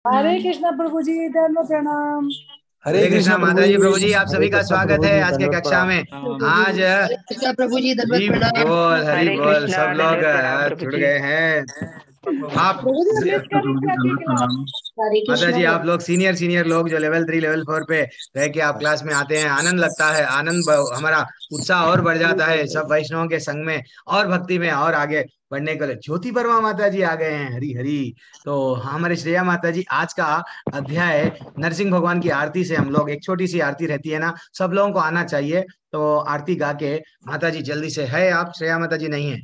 हरे कृष्णा प्रभु जी, दंडवत प्रणाम। हरे कृष्णा माता जी। प्रभु जी आप सभी का स्वागत है आज के कक्षा में। आज हरे कृष्णा प्रभु जी, दंडवत प्रणाम। हरि बोल। सब लोग जुड़ गए हैं। आप प्रभु जी मिस कर रही थी आपकी क्लास। हरे माता कृष्णा जी, आप प्रभु। लोग सीनियर लोग जो लेवल 3 लेवल 4 पे रह के आप क्लास में आते हैं, आनंद लगता है। हमारा उत्साह और बढ़ जाता है सब वैष्णवों के संग में और भक्ति में और आगे बढ़ने के लिए। ज्योति वर्मा माता जी आ गए हैं। हरी हरी। तो हमारे श्रेया माता जी, आज का अध्याय नरसिंह भगवान की आरती से हम लोग, एक छोटी सी आरती रहती है ना, सब लोगों को आना चाहिए। तो आरती गा के माता जी जल्दी से है। आप श्रेया माता जी नहीं है?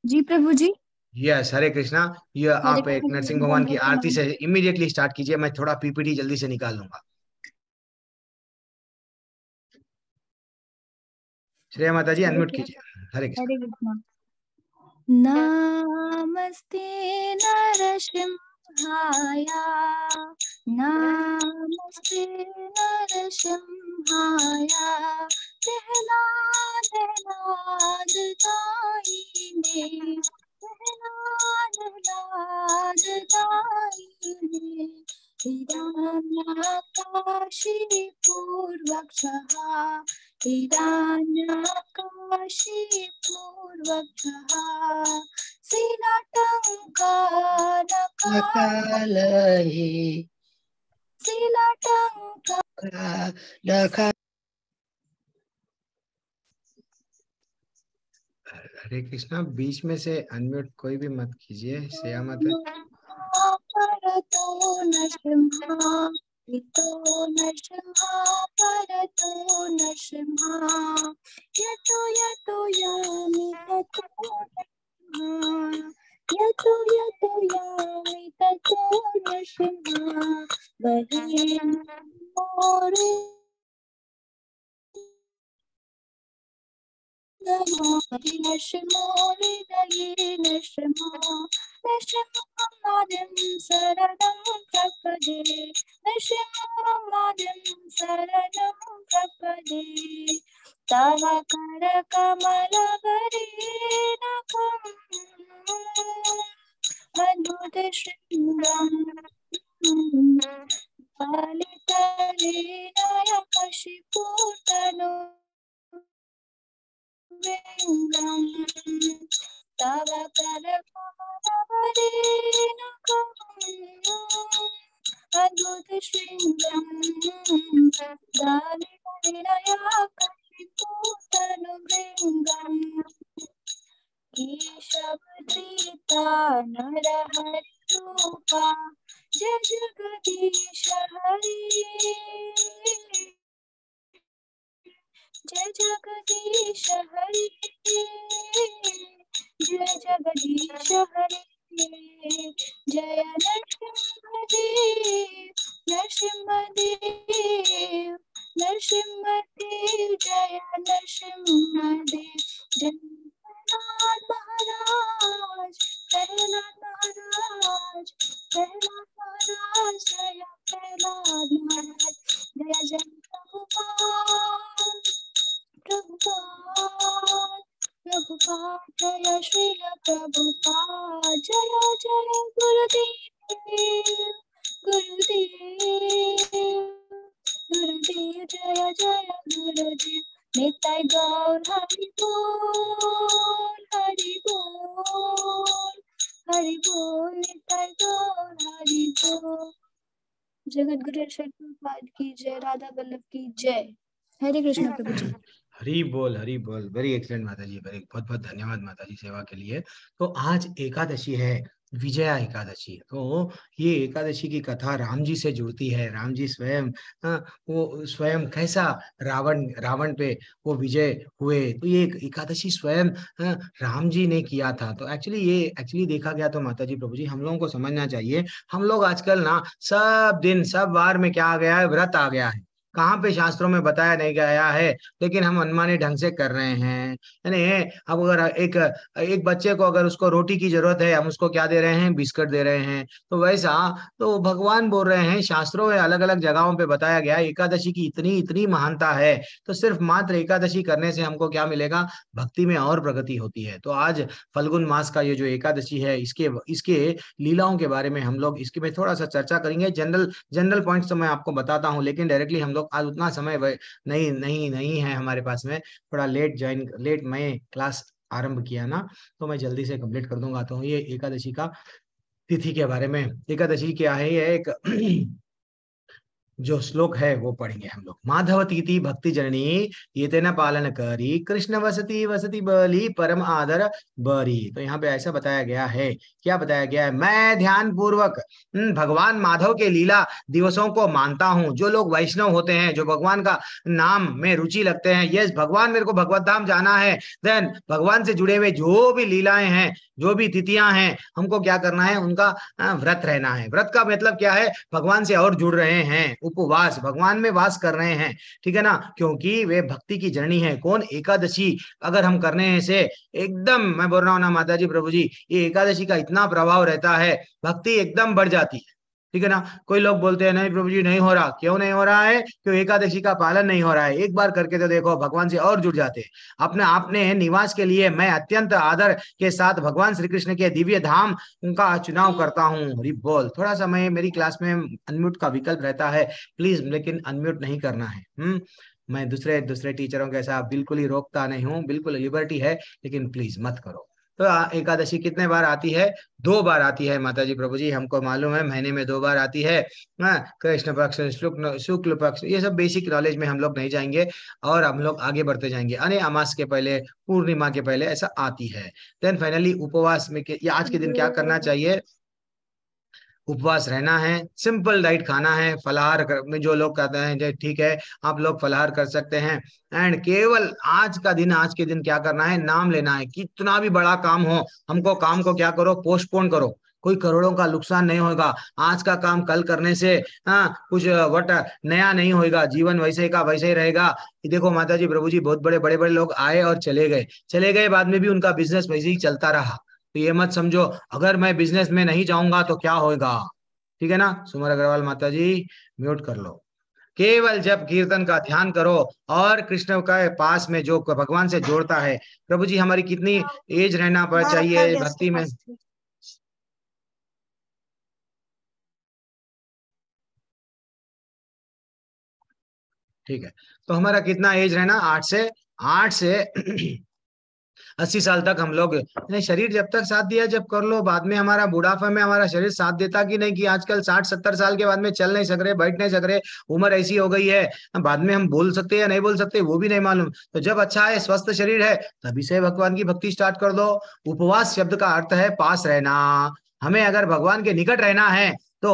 जी प्रभु जी। यस, हरे कृष्णा। ये हरे आप एक कृष्णा प्रभु नरसिंह जी, भगवान की दंडवत आरती प्रणाम। से इमीडिएटली स्टार्ट कीजिए। मैं थोड़ा पीपीटी जल्दी से निकाल लूंगा। श्रेया माता जी अनम्यूट कीजिए। हरे कृष्णा। हरे कृष्णा। नमस्ते नरसिंहाय, नमस्ते नरसिंहाय। प्रह्लाद प्रह्लाद दायिने, प्रह्लाद दायिने। हिरण्याकाशी पूर्वक्षः, हिरण्याकाशी पूर्वक्षः। कालहे शीलाटङ्का लखा। हरे कृष्णा। बीच में से अनम्यूट कोई भी मत कीजिए। श्रेया माता। परतो नरसिंहा, इतो नरसिंहा, परतो नरसिंहा। यतो यतो यामि ततो नरसिंहा, यतो यतो यामि ततो नरसिंहा। बहिः मोरे नरसिंहो हृदये नरसिंहो, नरसिंहमादिं शरणं प्रपदे, नरसिंहमादिं शरणं प्रपदे। तव करकमलवरेणकम् अद्भुतशृङ्गम् ललितलीलायकशिपूतनु लिङ्गम्। तव करकमलवरेणकम् अद्भुतशृङ्गम् ललितलीलायकशिपूतनु केशवधृता नरहरिरूपा, जय जगदीश हरि, जय जगदीश हरि, जय जगदीश हरि। जय नरसिंहदेव, नरसिंहदेव, नरसिंहदेव। जय नरसिंहदेव। जय प्रहलाद महाराज, प्रहलाद महाराज, प्रहलाद महाराज। जय प्रहलाद महाराज। जय जय प्रभुपाद, प्रभुपाद, प्रभुपाद। जय श्रील प्रभुपाद। जय जय गुरुदेव, गुरुदेव, गुरुदेव। जय जय गुरुदेव। निताय गौर हरि बोल, हरि बोल, हरि बोल। निताय गौर हरि बोल। जगत गुरु श्री प्रभुपाद की जय, राधा वल्लभ की जय। हरे कृष्ण प्रभु जी। हरी बोल हरी बोल। वेरी एक्सलेंट माता जी। वेरी बहुत बहुत धन्यवाद माता जी सेवा के लिए। तो आज एकादशी है, विजया एकादशी। तो ये एकादशी की कथा राम जी से जुड़ती है। राम जी स्वयं, वो स्वयं कैसा रावण रावण पे वो विजय हुए। तो ये एकादशी स्वयं राम जी ने किया था। तो एक्चुअली देखा गया तो माता जी प्रभु जी, हम लोगों को समझना चाहिए। हम लोग आजकल ना सब दिन सब वार में क्या आ गया है, व्रत आ गया है। कहाँ पे शास्त्रों में बताया नहीं गया है, लेकिन हम मनमाने ढंग से कर रहे हैं। यानी अब अगर एक एक बच्चे को अगर उसको रोटी की जरूरत है, हम उसको क्या दे रहे हैं, बिस्किट दे रहे हैं। तो वैसा तो भगवान बोल रहे हैं, शास्त्रों में अलग अलग जगहों पे बताया गया है, एकादशी की इतनी इतनी महानता है। तो सिर्फ मात्र एकादशी करने से हमको क्या मिलेगा, भक्ति में और प्रगति होती है। तो आज फल्गुन मास का ये जो एकादशी है, इसके इसके लीलाओं के बारे में हम लोग इसके में थोड़ा सा चर्चा करेंगे। जनरल जनरल पॉइंट्स तो मैं आपको बताता हूँ, लेकिन डायरेक्टली हम लोग आज उतना समय नहीं है हमारे पास में। थोड़ा लेट मैं क्लास आरंभ किया ना, तो मैं जल्दी से कंप्लीट कर दूंगा। तो ये एकादशी का तिथि के बारे में, एकादशी क्या है, ये एक जो श्लोक है वो पढ़ेंगे हम लोग। माधव तीति भक्ति जननी ये तेना पालन करी, कृष्ण वसती वसती बली परम आदर बरी। तो यहाँ पे ऐसा बताया गया है, क्या बताया गया है, मैं ध्यान पूर्वक भगवान माधव के लीला दिवसों को मानता हूँ। जो लोग वैष्णव होते हैं, जो भगवान का नाम में रुचि लगते हैं, यस भगवान मेरे को भगवत धाम जाना है, देन भगवान से जुड़े हुए जो भी लीलाएं हैं, जो भी तिथियां हैं, हमको क्या करना है, उनका व्रत रहना है। व्रत का मतलब क्या है, भगवान से और जुड़ रहे हैं, उपवास, भगवान में वास कर रहे हैं, ठीक है ना, क्योंकि वे भक्ति की जर्नी है। कौन, एकादशी अगर हम करने से एकदम, मैं बोल रहा हूँ ना माता जी प्रभु जी, ये एकादशी का इतना प्रभाव रहता है, भक्ति एकदम बढ़ जाती है, ठीक है ना। कोई लोग बोलते हैं नहीं प्रभु जी नहीं हो रहा, क्यों नहीं हो रहा है, क्यों एकादशी का पालन नहीं हो रहा है। एक बार करके तो देखो, भगवान से और जुड़ जाते हैं। अपने निवास के लिए मैं अत्यंत आदर के साथ भगवान श्री कृष्ण के दिव्य धाम उनका चुनाव करता हूँ। हरि बोल। थोड़ा सा मैं, मेरी क्लास में अनम्यूट का विकल्प रहता है प्लीज, लेकिन अनम्यूट नहीं करना है। मैं दूसरे दूसरे टीचरों के साथ बिल्कुल ही रोकता नहीं हूँ, बिल्कुल लिबर्टी है, लेकिन प्लीज मत करो। तो एकादशी कितने बार आती है, 2 बार आती है माता जी प्रभु जी, हमको मालूम है, महीने में 2 बार आती है। कृष्ण पक्ष, शुक्ल पक्ष, ये सब बेसिक नॉलेज में हम लोग नहीं जाएंगे, और हम लोग आगे बढ़ते जाएंगे। अने अमास के पहले, पूर्णिमा के पहले ऐसा आती है। देन फाइनली उपवास में ये आज के दिन क्या करना चाहिए, उपवास रहना है, सिंपल डाइट खाना है, में जो लोग कहते हैं जो ठीक है, आप लोग फलाहार कर सकते हैं। एंड केवल आज का दिन, आज के दिन क्या करना है, नाम लेना है। कितना भी बड़ा काम हो, हमको काम को क्या करो, पोस्टपोन करो। कोई करोड़ों का नुकसान नहीं होगा, आज का काम कल करने से कुछ वट नया नहीं होगा, जीवन वैसे का वैसे ही रहेगा। ये देखो माता जी प्रभु जी, बहुत बड़े बड़े बड़े लोग आए और चले गए बाद में भी उनका बिजनेस वैसे ही चलता रहा। तो ये मत समझो अगर मैं बिजनेस में नहीं जाऊंगा तो क्या होगा, ठीक है ना। सुमर अग्रवाल माता जी म्यूट कर लो। केवल जब कीर्तन का ध्यान करो और कृष्ण का पास में जो भगवान से जोड़ता है। प्रभु जी हमारी कितनी एज रहना चाहिए भक्ति में, ठीक है, तो हमारा कितना एज रहना, 8 से 80 साल तक हम लोग, नहीं शरीर जब तक साथ दिया जब कर लो, बाद में हमारा बुढ़ापा में हमारा शरीर साथ देता कि नहीं, कि आजकल 60-70 साल के बाद में चल नहीं सक रहे, बैठ नहीं सक रहे, उम्र ऐसी हो गई है, बाद में हम बोल सकते हैं या नहीं बोल सकते वो भी नहीं मालूम। तो जब अच्छा है, स्वस्थ शरीर है, तभी से भगवान की भक्ति स्टार्ट कर दो। उपवास शब्द का अर्थ है पास रहना। हमें अगर भगवान के निकट रहना है तो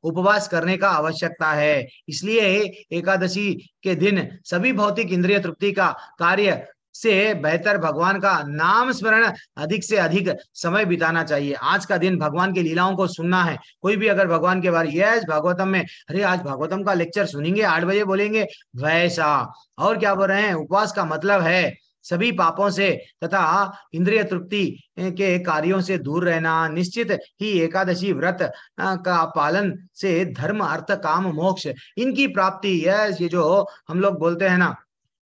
उपवास करने का आवश्यकता है। इसलिए एकादशी के दिन सभी भौतिक इंद्रिय तृप्ति का कार्य से बेहतर भगवान का नाम स्मरण अधिक से अधिक समय बिताना चाहिए। आज का दिन भगवान की लीलाओं को सुनना है। कोई भी अगर भगवान के बारे, यस भागवतम में, अरे आज भागवतम का लेक्चर सुनेंगे 8 बजे बोलेंगे, वैसा। और क्या बोल रहे हैं, उपवास का मतलब है सभी पापों से तथा इंद्रिय तृप्ति के कार्यों से दूर रहना। निश्चित ही एकादशी व्रत का पालन से धर्म अर्थ काम मोक्ष इनकी प्राप्ति, यस, ये जो हम लोग बोलते हैं ना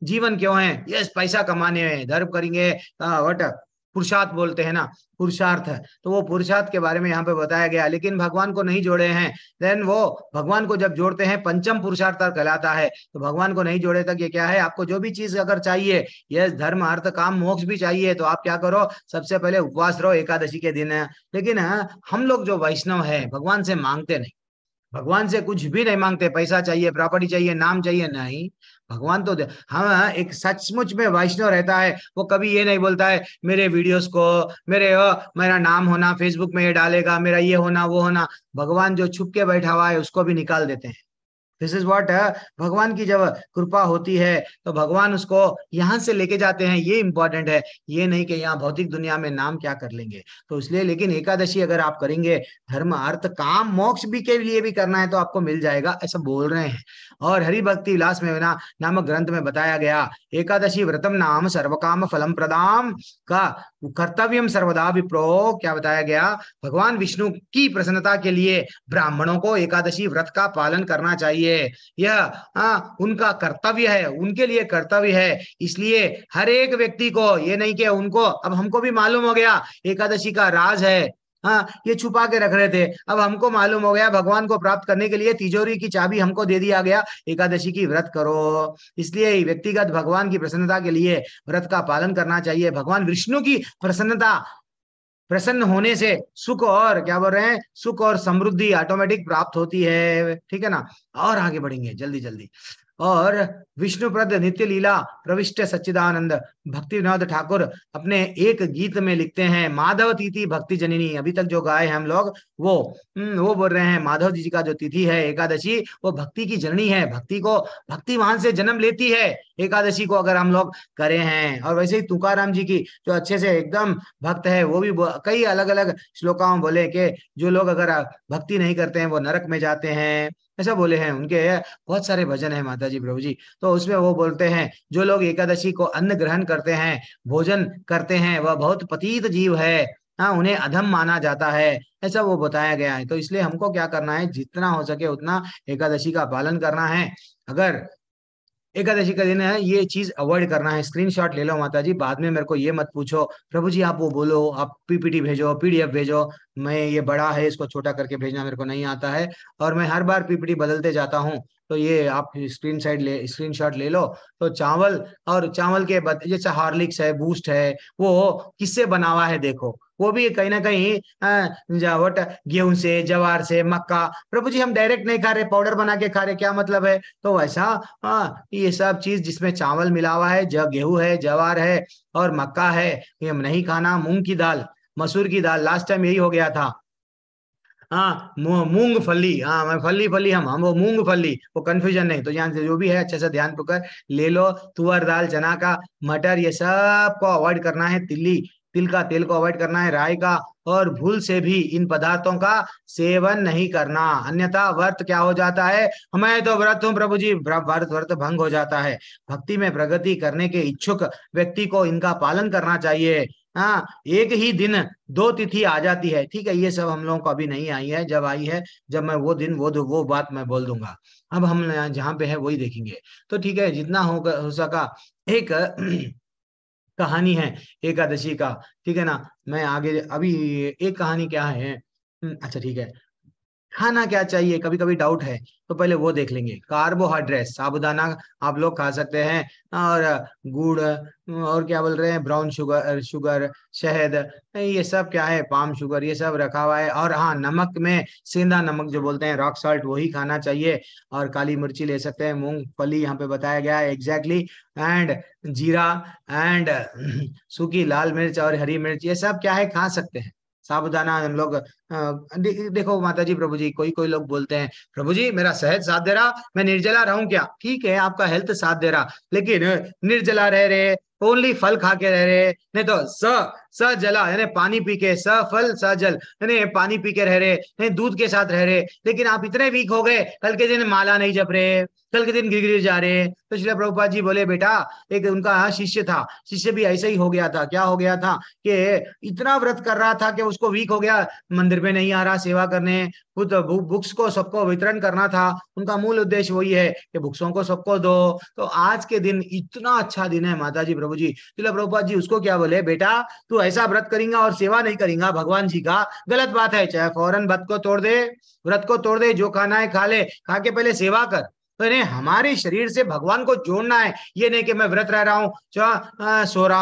जीवन क्यों है, यस पैसा कमाने में, धर्म करेंगे, वट पुरुषार्थ बोलते हैं ना, पुरुषार्थ, तो वो पुरुषार्थ के बारे में यहाँ पे बताया गया। लेकिन भगवान को नहीं जोड़े हैं, देन वो भगवान को जब जोड़ते हैं पंचम पुरुषार्थ कहलाता है। तो भगवान को नहीं जोड़े तक ये क्या है, आपको जो भी चीज अगर चाहिए, यस धर्म अर्थ काम मोक्ष भी चाहिए, तो आप क्या करो, सबसे पहले उपवास रहो एकादशी के दिन। लेकिन हम लोग जो वैष्णव है भगवान से मांगते नहीं, भगवान से कुछ भी नहीं मांगते, पैसा चाहिए, प्रॉपर्टी चाहिए, नाम चाहिए, नहीं। भगवान तो हम एक सचमुच में वैष्णव रहता है, वो कभी ये नहीं बोलता है मेरे वीडियोस को, मेरा नाम होना फेसबुक में ये डालेगा, मेरा ये होना वो होना। भगवान जो छुप के बैठा हुआ है उसको भी निकाल देते हैं, दिस इज व्हाट भगवान की जब कृपा होती है तो भगवान उसको यहाँ से लेके जाते हैं, ये इंपॉर्टेंट है। ये नहीं कि यहाँ भौतिक दुनिया में नाम क्या कर लेंगे। तो इसलिए लेकिन एकादशी अगर आप करेंगे, धर्म अर्थ काम मोक्ष भी के लिए भी करना है तो आपको मिल जाएगा, ऐसा बोल रहे हैं। और हरि भक्ति विलास में नामक ग्रंथ में बताया गया, एकादशी व्रतम नाम सर्वकाम फलम प्रदाम का कर्तव्यम सर्वदा विप्रो, क्या बताया गया, भगवान विष्णु की प्रसन्नता के लिए ब्राह्मणों को एकादशी व्रत का पालन करना चाहिए। यह उनका कर्तव्य है, उनके लिए कर्तव्य है। इसलिए हर एक व्यक्ति को ये नहीं कि उनको, अब हमको भी मालूम हो गया एकादशी का राज है, हाँ ये छुपा के रख रहे थे, अब हमको मालूम हो गया भगवान को प्राप्त करने के लिए तिजोरी की चाबी हमको दे दिया गया, एकादशी की व्रत करो। इसलिए व्यक्तिगत भगवान की प्रसन्नता के लिए व्रत का पालन करना चाहिए। भगवान विष्णु की प्रसन्न होने से सुख, और क्या बोल रहे हैं, सुख और समृद्धि ऑटोमेटिक प्राप्त होती है, ठीक है ना। और आगे बढ़ेंगे जल्दी जल्दी। और विष्णुप्रद नित्य लीला प्रविष्ट सच्चिदानंद भक्ति विनोद ठाकुर अपने एक गीत में लिखते हैं, माधव तिथि भक्ति जननी, अभी तक जो गाए हैं हम लोग वो बोल रहे हैं माधव जी का जो तिथि है एकादशी, वो भक्ति की जननी है। भक्ति वहां से जन्म लेती है एकादशी को अगर हम लोग करे हैं। और वैसे ही तुकाराम जी की जो अच्छे से एकदम भक्त है, वो भी कई अलग अलग श्लोकाओं बोले कि जो लोग अगर भक्ति नहीं करते हैं वो नरक में जाते हैं, ऐसा बोले हैं। उनके बहुत सारे भजन है माता जी प्रभु जी। तो उसमें वो बोलते हैं जो लोग एकादशी को अन्न ग्रहण करते हैं, भोजन करते हैं, वह बहुत पतित जीव है, हाँ उन्हें अधम माना जाता है, ऐसा वो बताया गया है। तो इसलिए हमको क्या करना है, जितना हो सके उतना एकादशी का पालन करना है। अगर एकादशी का दिन है, ये चीज अवॉइड करना है। स्क्रीनशॉट ले लो माता जी, बाद में मेरे को ये मत पूछो प्रभु जी आप वो बोलो, आप पीपीटी भेजो, पीडीएफ भेजो। मैं ये बड़ा है, इसको छोटा करके भेजना मेरे को नहीं आता है, और मैं हर बार पीपीटी बदलते जाता हूँ। तो ये आप स्क्रीनशॉट ले लो। तो चावल, और चावल के जैसे हॉर्लिक्स है, बूस्ट है, वो किससे बना हुआ है देखो, वो भी कहीं ना कहीं जावट गेहूं से, जवार से, मक्का। प्रभु जी हम डायरेक्ट नहीं खा रहे, पाउडर बना के खा रहे, क्या मतलब है। तो वैसा ये सब चीज जिसमें चावल मिला हुआ है, गेहूं है, जवार है और मक्का है, ये हम नहीं खाना। मूंग की दाल, मसूर की दाल, लास्ट टाइम यही हो गया था। हाँ मूंगफली, हाँ मैं फली हम वो मूंगफली, वो कंफ्यूजन नहीं। तो यहाँ से जो भी है अच्छे से ध्यान पकड़ ले लो। तुअर दाल, चना का, मटर, ये सब को अवॉइड करना है। तिल का तेल को अवॉइड करना है, राई का, और भूल से भी इन पदार्थों का सेवन नहीं करना, अन्यथा व्रत क्या हो जाता है, मैं तो व्रत हूँ प्रभु जी, व्रत भंग हो जाता है। भक्ति में प्रगति करने के इच्छुक व्यक्ति को इनका पालन करना चाहिए। हाँ एक ही दिन 2 तिथि आ जाती है, ठीक है, ये सब हम लोगों को अभी नहीं आई है, जब आई है, जब मैं वो दिन वो बात मैं बोल दूंगा। अब हम जहाँ पे है वही देखेंगे। तो ठीक है, जितना हो सका एक कहानी है एकादशी का, ठीक है ना। मैं आगे अभी एक कहानी क्या है, अच्छा ठीक है, खाना क्या चाहिए, कभी कभी डाउट है, तो पहले वो देख लेंगे। कार्बोहाइड्रेट, साबुदाना आप लोग खा सकते हैं, और गुड़, और क्या बोल रहे हैं, ब्राउन शुगर, शहद, ये सब क्या है, पाम शुगर, ये सब रखा हुआ है। और हाँ नमक में सेंधा नमक जो बोलते हैं, रॉक सॉल्ट, वही खाना चाहिए। और काली मिर्ची ले सकते हैं, मूंगफली यहाँ पे बताया गया है एग्जैक्टली, एंड जीरा, एंड सूखी लाल मिर्च और हरी मिर्च, ये सब क्या है खा सकते हैं। साबुदाना हम लोग देखो माता जी प्रभु जी, कोई कोई लोग बोलते हैं प्रभु जी मेरा सेहत साथ दे रहा, मैं निर्जला रहूं क्या, ठीक है आपका हेल्थ साथ दे रहा, लेकिन निर्जला रह रहे, ओनली फल खा के रह रहे, नहीं तो स जला यानी पानी पी के, स फल स जल यानी पानी पी के रह रहे, नहीं दूध के साथ रह रहे, लेकिन आप इतने वीक हो गए, कल के दिन माला नहीं जप रहे, कल के दिन गिर गिर जा रहे। तो श्रील प्रभुपाद जी बोले बेटा, एक उनका शिष्य था, शिष्य भी ऐसे ही हो गया था। क्या हो गया था कि इतना व्रत कर रहा था कि उसको वीक हो गया, मंदिर में नहीं आ रहा सेवा करने, खुद बुक्स को सबको वितरण करना था। उनका मूल उद्देश्य वही है कि बुक्सों को सबको दो। तो आज के दिन इतना अच्छा दिन है माता जी प्रभु जी, श्रील प्रभुपाद जी उसको क्या बोले, बेटा तू ऐसा व्रत करेगा और सेवा नहीं करेगा भगवान जी का, गलत बात है। चाहे फौरन व्रत को तोड़ दे, जो खाना है खा ले, खा के पहले सेवा कर। तो इन्हें हमारे शरीर से भगवान को जोड़ना है, ये नहीं कि मैं व्रत रह रहा हूँ,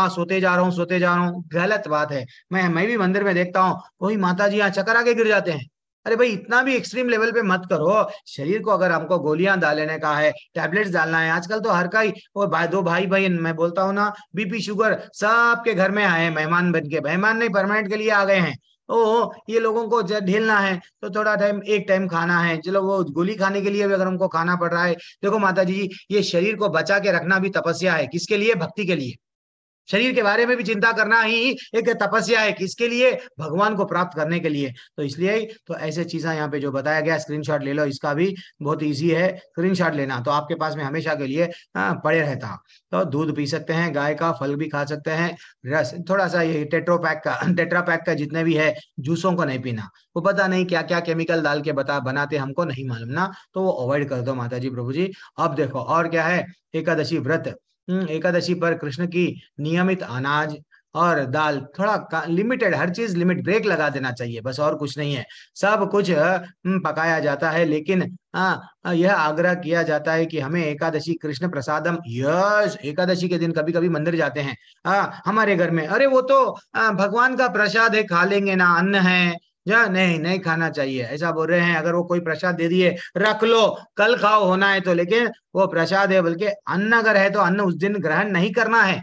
सोते जा रहा हूँ, गलत बात है। मैं भी मंदिर में देखता हूँ, वही माता जी यहाँ चक्कर आके गिर जाते हैं। अरे भाई इतना भी एक्सट्रीम लेवल पे मत करो। शरीर को अगर हमको गोलियां डाल लेने का है, टैबलेट्स डालना है, आजकल तो हर का ही, और दो भाई बहन मैं बोलता हूँ ना, बीपी शुगर सबके घर में आए, मेहमान बन के, मेहमान नहीं परमानेंट के लिए आ गए हैं। ओ ये लोगों को ढेलना है तो थोड़ा टाइम, एक टाइम खाना है, चलो वो गोली खाने के लिए भी अगर हमको खाना पड़ रहा है। देखो माता जी, ये शरीर को बचा के रखना भी तपस्या है। किसके लिए? भक्ति के लिए। शरीर के बारे में भी चिंता करना ही एक तपस्या है। किसके लिए? भगवान को प्राप्त करने के लिए। तो इसलिए तो ऐसे चीजें यहाँ पे जो बताया गया, स्क्रीनशॉट ले लो, इसका भी बहुत इजी है स्क्रीनशॉट लेना, तो आपके पास में हमेशा के लिए पड़े रहता। तो दूध पी सकते हैं गाय का, फल भी खा सकते हैं, रस थोड़ा सा ये टेट्रा पैक का जितने भी है जूसों को नहीं पीना। वो पता नहीं क्या क्या केमिकल डाल के बनाते, हमको नहीं मालूम ना, तो वो अवॉइड कर दो माता जी प्रभु जी। अब देखो और क्या है, एकादशी व्रत। एकादशी पर कृष्ण की नियमित अनाज और दाल, थोड़ा लिमिटेड, हर चीज लिमिट, ब्रेक लगा देना चाहिए, बस और कुछ नहीं है। सब कुछ पकाया जाता है, लेकिन यह आग्रह किया जाता है कि हमें एकादशी कृष्ण प्रसादम, यस एकादशी के दिन कभी कभी मंदिर जाते हैं हमारे घर में, अरे वो तो भगवान का प्रसाद है, खा लेंगे ना, अन्न है या नहीं, नहीं खाना चाहिए ऐसा बोल रहे हैं। अगर वो कोई प्रसाद दे दिए, रख लो, कल खाओ होना है तो, लेकिन वो प्रसाद है, बल्कि अन्न अगर है तो अन्न उस दिन ग्रहण नहीं करना है।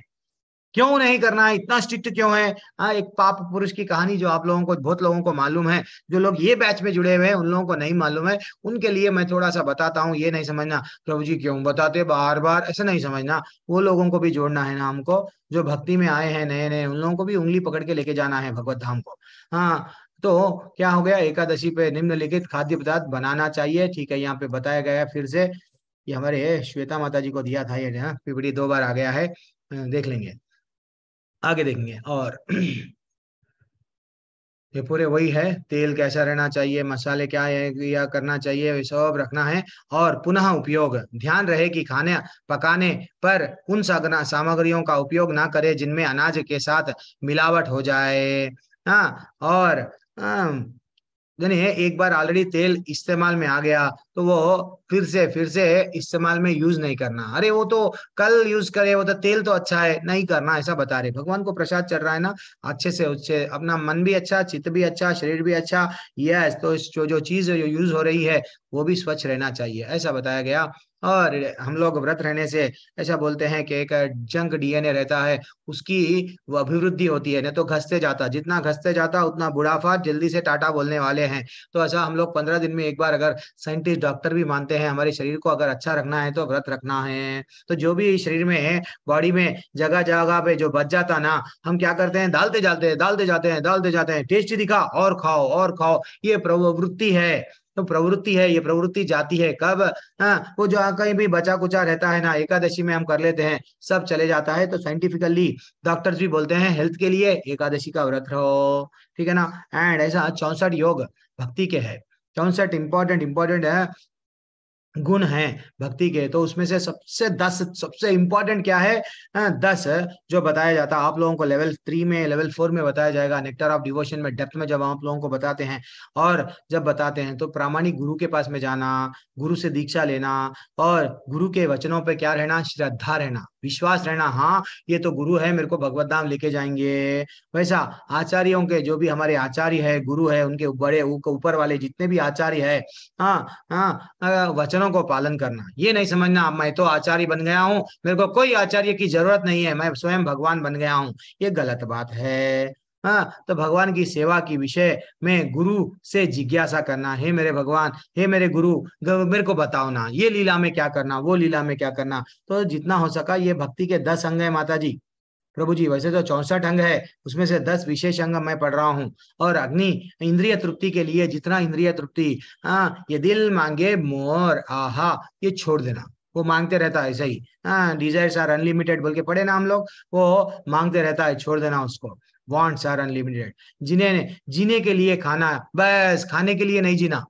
क्यों नहीं करना है? इतना स्ट्रिक्ट क्यों है? एक पाप पुरुष की कहानी जो आप लोगों को, बहुत लोगों को मालूम है, जो लोग ये बैच में जुड़े हुए हैं उन लोगों को नहीं मालूम है, उनके लिए मैं थोड़ा सा बताता हूँ। ये नहीं समझना प्रभु जी क्यों बताते बार बार, ऐसा नहीं समझना। वो लोगों को भी जोड़ना है ना हमको, जो भक्ति में आए हैं नए नए, उन लोगों को भी उंगली पकड़ के लेके जाना है भगवत धाम को। हाँ, तो क्या हो गया, एकादशी पे निम्नलिखित खाद्य पदार्थ बनाना चाहिए, ठीक है, यहाँ पे बताया गया है फिर से। ये हमारे श्वेता माता जी को दिया था ये, पीपीटी 2 बार आ गया है, देख लेंगे, आगे देखेंगे। और ये पूरे वही है, तेल कैसा रहना चाहिए, मसाले क्या है, या करना चाहिए, ये सब रखना है। और पुनः उपयोग, ध्यान रहे कि खाने पकाने पर उन सामग्रियों का उपयोग ना करें जिनमें अनाज के साथ मिलावट हो जाए। हाँ, और यानी एक बार ऑलरेडी तेल इस्तेमाल में आ गया तो वो फिर से इस्तेमाल में यूज नहीं करना। अरे वो तो कल यूज करे, वो तो तेल तो अच्छा है, नहीं करना, ऐसा बता रहे। भगवान को प्रसाद चल रहा है ना, अच्छे से उससे अपना मन भी अच्छा, चित्त भी अच्छा, शरीर भी अच्छा, यस, तो जो जो चीज जो यूज हो रही है वो भी स्वच्छ रहना चाहिए, ऐसा बताया गया। और हम लोग व्रत रहने से ऐसा बोलते हैं कि एक जंक डीएनए रहता है, उसकी वो अभिवृद्धि होती है, नहीं तो घसते जाता, जितना घसते जाता उतना बुढ़ापा जल्दी से टाटा बोलने वाले हैं। तो ऐसा हम लोग 15 दिन में एक बार, अगर साइंटिस्ट डॉक्टर भी मानते हैं हमारे शरीर को अगर अच्छा रखना है तो व्रत रखना है। तो जो भी शरीर में है, बॉडी में जगह जगह पे जो बच जाता ना, हम क्या करते हैं, डालते जाते हैं, डालते जाते हैं, डालते जाते हैं, टेस्ट दिखा और खाओ और खाओ, ये प्रवृत्ति है। तो प्रवृत्ति है, ये प्रवृत्ति जाती है कब? वो जो कहीं भी बचा कुचा रहता है ना, एकादशी में हम कर लेते हैं, सब चले जाता है। तो साइंटिफिकली डॉक्टर्स भी बोलते हैं हेल्थ के लिए एकादशी का व्रत रहो, ठीक है ना। एंड ऐसा 64 योग भक्ति के है, 64 इंपॉर्टेंट है गुण हैं भक्ति के। तो उसमें से सबसे 10 सबसे इंपॉर्टेंट क्या है, 10 जो बताया जाता है आप लोगों को लेवल 3 में, लेवल 4 में बताया जाएगा, नेक्टर ऑफ डिवोशन में डेप्थ में जब आप लोगों को बताते हैं। और जब बताते हैं तो प्रामाणिक गुरु के पास में जाना, गुरु से दीक्षा लेना, और गुरु के वचनों पे क्या रहना, श्रद्धा रहना, विश्वास रहना, हाँ ये तो गुरु है, मेरे को भगवत धाम लेके जाएंगे। वैसा आचार्यों के, जो भी हमारे आचार्य है, गुरु है, उनके बड़े ऊपर वाले जितने भी आचार्य है, हाँ हाँ, वचनों को पालन करना। ये नहीं समझना मैं तो आचार्य बन गया हूँ, मेरे को कोई आचार्य की जरूरत नहीं है, मैं स्वयं भगवान बन गया हूँ, ये गलत बात है। हाँ, तो भगवान की सेवा की विषय में गुरु से जिज्ञासा करना, हे मेरे भगवान, हे मेरे गुरु, मेरे को बताओ ना, ये लीला में क्या करना, वो लीला में क्या करना। तो जितना हो सका, ये भक्ति के 10 अंग है माता जी प्रभु जी। वैसे तो 64 अंग है, उसमें से 10 विशेष अंग मैं पढ़ रहा हूँ। और अग्नि, इंद्रिय तृप्ति के लिए जितना इंद्रिय तृप्ति, ये दिल मांगे मोर आहा, ये छोड़ देना। वो मांगते रहता है ऐसे ही, डिजायर्स आर अनलिमिटेड बोल के पढ़े ना हम लोग, वो मांगते रहता है, छोड़ देना उसको। वांट्स आर अनलिमिटेड, जिन्हें जीने के लिए खाना, बस खाने के लिए नहीं जीना,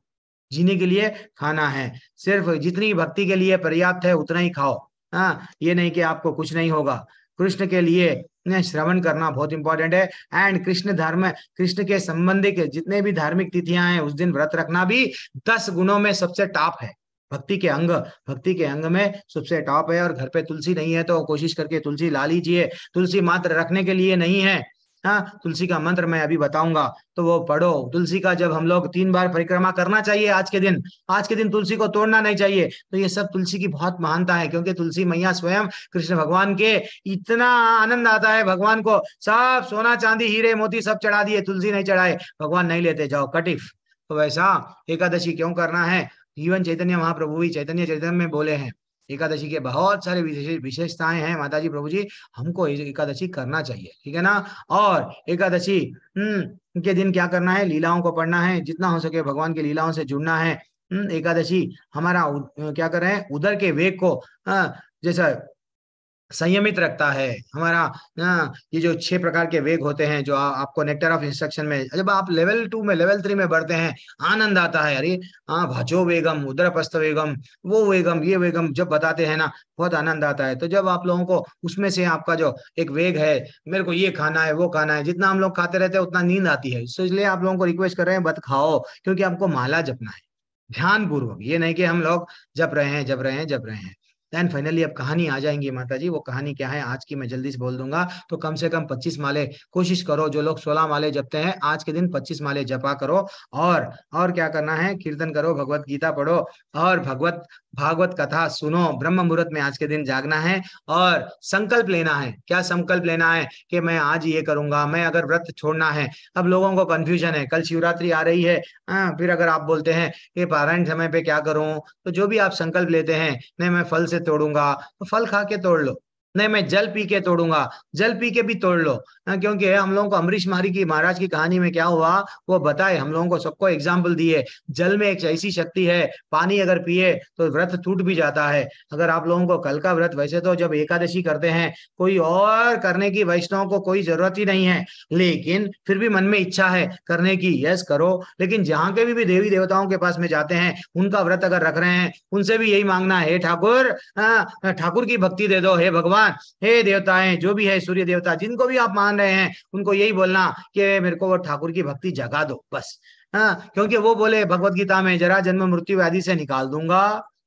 जीने के लिए खाना है। सिर्फ जितनी भक्ति के लिए पर्याप्त है उतना ही खाओ। ये नहीं कि आपको कुछ नहीं होगा। कृष्ण के लिए श्रवण करना बहुत इंपॉर्टेंट है। एंड कृष्ण धर्म, कृष्ण के संबंधित जितने भी धार्मिक तिथियां हैं उस दिन व्रत रखना भी 10 गुणों में सबसे टॉप है। भक्ति के अंग में सबसे टॉप है। और घर पे तुलसी नहीं है तो कोशिश करके तुलसी ला लीजिए। तुलसी मात्र रखने के लिए नहीं है, हाँ, तुलसी का मंत्र मैं अभी बताऊंगा, तो वो पढ़ो। तुलसी का जब हम लोग 3 बार परिक्रमा करना चाहिए आज के दिन तुलसी को तोड़ना नहीं चाहिए। तो ये सब तुलसी की बहुत महानता है, क्योंकि तुलसी मैया स्वयं कृष्ण भगवान के इतना आनंद आता है भगवान को, सब सोना चांदी हीरे मोती सब चढ़ा दिए, तुलसी नहीं चढ़ाए, भगवान नहीं लेते, जाओ कटिफ। तो वैसा एकादशी क्यों करना है, जीवन चैतन्य महाप्रभु भी चैतन्य चैतन्य में बोले हैं, एकादशी के बहुत सारे विशेषताएं हैं माता जी प्रभु जी, हमको एकादशी करना चाहिए, ठीक है ना। और एकादशी के दिन क्या करना है, लीलाओं को पढ़ना है, जितना हो सके भगवान की लीलाओं से जुड़ना है। एकादशी हमारा क्या कर रहे हैं, उदर के वेग को जैसा संयमित रखता है हमारा। ये जो 6 प्रकार के वेग होते हैं, जो आपको नेक्टर ऑफ इंस्ट्रक्शन में, जब आप लेवल 2 में लेवल 3 में बढ़ते हैं, आनंद आता है। अरे हाँ, भजो वेगम, उदरपस्थ वेगम, वो वेगम, ये वेगम जब बताते हैं ना, बहुत आनंद आता है। तो जब आप लोगों को उसमें से आपका जो एक वेग है, मेरे को ये खाना है वो खाना है, जितना हम लोग खाते रहते हैं उतना नींद आती है, इसलिए आप लोगों को रिक्वेस्ट कर रहे हैं मत खाओ, क्योंकि आपको माला जपना है ध्यान पूर्वक, ये नहीं कि हम लोग जप रहे हैं जप रहे हैं जप रहे हैं। देन फाइनली अब कहानी आ जाएंगी माता जी, वो कहानी क्या है आज की मैं जल्दी से बोल दूंगा। तो कम से कम 25 माले कोशिश करो, जो लोग 16 माले जपते हैं आज के दिन 25 माले जपा करो। और क्या करना है, कीर्तन करो, भगवत गीता पढ़ो, और भागवत कथा सुनो, ब्रह्म मुहूर्त में आज के दिन जागना है, और संकल्प लेना है। क्या संकल्प लेना है कि मैं आज ये करूंगा, मैं अगर व्रत छोड़ना है। अब लोगों को कंफ्यूजन है, कल शिवरात्रि आ रही है, फिर अगर आप बोलते हैं कि पारायण समय पे क्या करूं, तो जो भी आप संकल्प लेते हैं, नहीं मैं फल से तोड़ूंगा, तो फल खा के तोड़ लो, नहीं मैं जल पी के तोड़ूंगा, जल पी के भी तोड़ लो। क्योंकि हम लोगों को अमरीश महाराज की कहानी में क्या हुआ वो बताए, हम लोगों को सबको एग्जाम्पल दिए। जल में एक ऐसी शक्ति है, पानी अगर पिए तो व्रत टूट भी जाता है। अगर आप लोगों को कल का व्रत, वैसे तो जब एकादशी करते हैं कोई और करने की वैष्णव को कोई जरूरत ही नहीं है, लेकिन फिर भी मन में इच्छा है करने की, यस करो। लेकिन जहां के भी देवी देवताओं के पास में जाते हैं, उनका व्रत अगर रख रहे हैं, उनसे भी यही मांगना है, हे ठाकुर, ठाकुर की भक्ति दे दो, हे भगवान, हे देवताएं, जो भी है सूर्य देवता, जिनको भी आप मान रहे हैं, उनको यही बोलना कि मेरे को वो ठाकुर की भक्ति जगा दो बस। क्योंकि वो बोले भगवत गीता में, जरा जन्म मृत्यु व्याधि से निकाल दूंगा।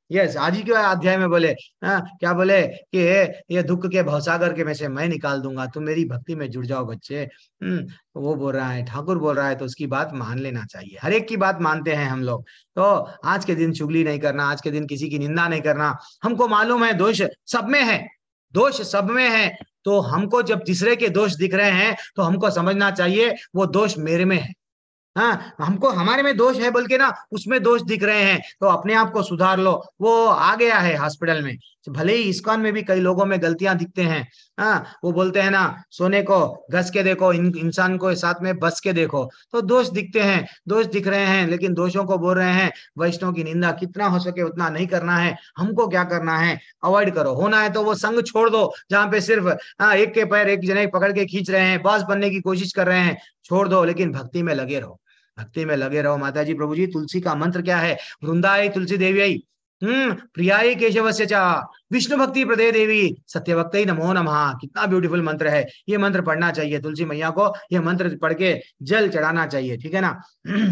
यस, आज ही के अध्याय में बोले, क्या बोले कि ये दुख के भवसागर के में से मैं निकाल दूंगा, तुम मेरी भक्ति में जुड़ जाओ बच्चे। वो बोल रहा है, ठाकुर बोल रहा है, तो उसकी बात मान लेना चाहिए। हर एक की बात मानते हैं हम लोग। तो आज के दिन चुगली नहीं करना, आज के दिन किसी की निंदा नहीं करना। हमको मालूम है दोष सब में है, दोष सब में है। तो हमको जब तीसरे के दोष दिख रहे हैं, तो हमको समझना चाहिए वो दोष मेरे में है। हाँ, हमको हमारे में दोष है बोल के ना, उसमें दोष दिख रहे हैं, तो अपने आप को सुधार लो। वो आ गया है हॉस्पिटल में, भले ही इस्कॉन में भी कई लोगों में गलतियां दिखते हैं। हाँ, वो बोलते हैं ना, सोने को घस के देखो, इंसान को साथ में बस के देखो, तो दोष दिखते हैं, दोष दिख रहे हैं, लेकिन दोषों को बोल रहे हैं। वैष्णव की निंदा कितना हो सके उतना नहीं करना है। हमको क्या करना है, अवॉइड करो। होना है तो वो संग छोड़ दो, जहां पे सिर्फ एक के पैर एक जने पकड़ के खींच रहे हैं, बॉस बनने की कोशिश कर रहे हैं, छोड़ दो। लेकिन भक्ति में लगे रहो, भक्ति में लगे रहो माता जी प्रभु जी। तुलसी का मंत्र क्या है, वृंदाई तुलसी देवी प्रियाई केशवस्य चा विष्णु भक्ति प्रदे देवी सत्यभक्ति नमो नमः। कितना ब्यूटीफुल मंत्र है, ये मंत्र पढ़ना चाहिए तुलसी मैया को, ये मंत्र पढ़ के जल चढ़ाना चाहिए, ठीक है ना।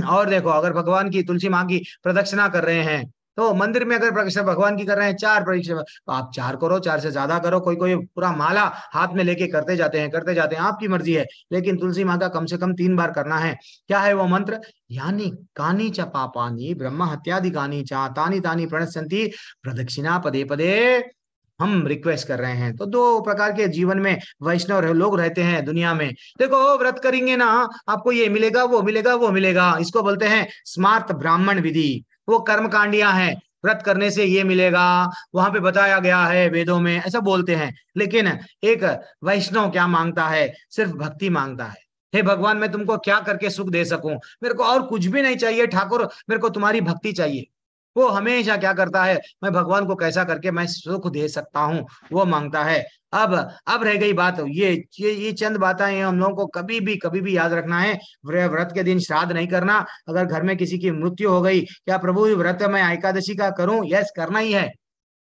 और देखो, अगर भगवान की, तुलसी माँ की प्रदक्षिणा कर रहे हैं, तो मंदिर में अगर प्रदक्षिणा भगवान की कर रहे हैं 4 प्रदक्षिणा, तो आप 4 करो, 4 से ज्यादा करो। कोई कोई पूरा माला हाथ में लेके करते जाते हैं, आपकी मर्जी है। लेकिन तुलसी माँ का कम से कम 3 बार करना है। क्या है वो मंत्र, यानी कानी च पापानी ब्रह्म हत्यादि कानी चा तानी तानी प्रणश्यन्ति प्रदक्षिणा पदे पदे। हम रिक्वेस्ट कर रहे हैं। तो 2 प्रकार के जीवन में वैष्णव लोग रहते हैं दुनिया में। देखो, व्रत करेंगे ना, आपको ये मिलेगा, वो मिलेगा, वो मिलेगा। इसको बोलते हैं स्मार्त ब्राह्मण विधि, वो कर्म कांडियां हैं। व्रत करने से ये मिलेगा, वहां पे बताया गया है वेदों में, ऐसा बोलते हैं। लेकिन एक वैष्णव क्या मांगता है, सिर्फ भक्ति मांगता है। हे भगवान, मैं तुमको क्या करके सुख दे सकूं, मेरे को और कुछ भी नहीं चाहिए ठाकुर, मेरे को तुम्हारी भक्ति चाहिए। वो हमेशा क्या करता है, मैं भगवान को कैसा करके मैं सुख दे सकता हूँ, वो मांगता है। अब रह गई बात, ये चंद बातें हम लोगों को कभी भी याद रखना है। व्रत के दिन श्राद्ध नहीं करना। अगर घर में किसी की मृत्यु हो गई, क्या प्रभु व्रत मैं एकादशी का करूं, यस करना ही है।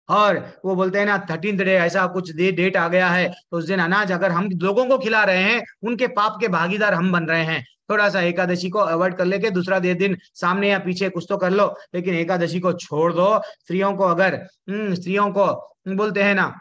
और वो बोलते हैं ना 13th डे, ऐसा कुछ डेट आ गया है, तो उस दिन अनाज अगर हम लोगों को खिला रहे हैं, उनके पाप के भागीदार हम बन रहे हैं। थोड़ा सा एकादशी को अवॉइड कर लेके दूसरा दिन सामने या पीछे कुछ तो कर लो, लेकिन एकादशी को छोड़ दो। स्त्रियों को बोलते हैं ना,